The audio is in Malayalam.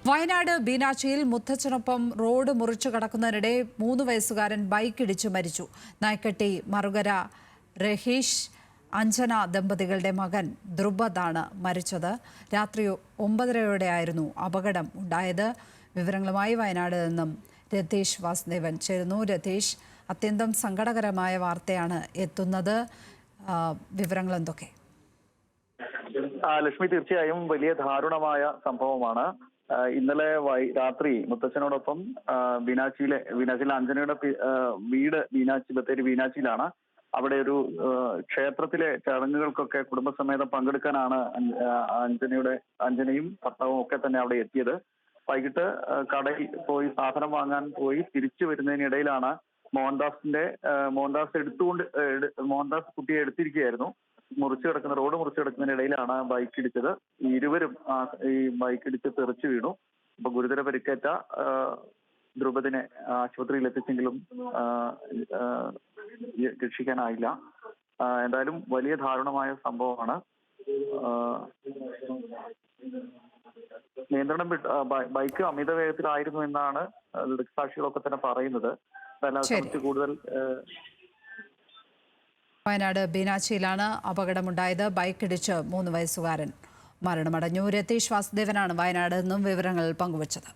വയനാട് ബീനാച്ചിയിൽ മുത്തച്ഛനൊപ്പം റോഡ് മുറിച്ചു കടക്കുന്നതിനിടെ 3 വയസ്സുകാരൻ ബൈക്കിടിച്ച് മരിച്ചു. നായ്ക്കട്ടി മറുകര രഹീഷ് അഞ്ജന ദമ്പതികളുടെ മകൻ ധ്രുപദാണ് മരിച്ചത്. രാത്രി 9:30യോടെയായിരുന്നു അപകടം ഉണ്ടായത്. വിവരങ്ങളുമായി വയനാട് നിന്നും രതീഷ് വാസുദേവൻ ചേരുന്നു. രതീഷ്, അത്യന്തം സങ്കടകരമായ വാർത്തയാണ് എത്തുന്നത്. വിവരങ്ങൾ എന്തൊക്കെ? ലക്ഷ്മി, തീർച്ചയായും വലിയ ദാരുണമായ സംഭവമാണ്. ഇന്നലെ രാത്രി മുത്തച്ഛനോടൊപ്പം ബീനാച്ചിയിലെ അഞ്ജനയുടെ വീട് ബത്തേരി ബീനാച്ചിയിലാണ്. അവിടെ ഒരു ക്ഷേത്രത്തിലെ ചടങ്ങുകൾക്കൊക്കെ കുടുംബസമേതം പങ്കെടുക്കാനാണ് അഞ്ജനയും ഭർത്താവും ഒക്കെ തന്നെ അവിടെ എത്തിയത്. വൈകിട്ട് കടയിൽ പോയി സാധനം വാങ്ങാൻ പോയി തിരിച്ചു വരുന്നതിനിടയിലാണ് മോഹൻദാസ് കുട്ടിയെ എടുത്തിരിക്കുകയായിരുന്നു. റോഡ് മുറിച്ചു കിടക്കുന്നതിനിടയിലാണ് ബൈക്ക് ഇടിച്ചത്. ഇരുവരും ഈ ബൈക്ക് ഇടിച്ച് തെറിച്ചു വീണു. അപ്പൊ ഗുരുതര പരിക്കേറ്റ ധ്രുപദിനെ ആശുപത്രിയിൽ എത്തിച്ചെങ്കിലും രക്ഷിക്കാനായില്ല. എന്തായാലും വലിയ ദാരുണമായ സംഭവമാണ്. നിയന്ത്രണം വിട്ട് ബൈക്ക് അമിത വേഗത്തിലായിരുന്നു എന്നാണ് ദൃക്സാക്ഷികളൊക്കെ തന്നെ പറയുന്നത്. കൂടുതൽ വയനാട് ബീനാച്ചിയിലാണ് അപകടമുണ്ടായത്. ബൈക്കിടിച്ച് 3 വയസ്സുകാരൻ മരണമടഞ്ഞു. രതീഷ് വാസുദേവനാണ് വയനാട് നിന്നും വിവരങ്ങൾ പങ്കുവച്ചത്.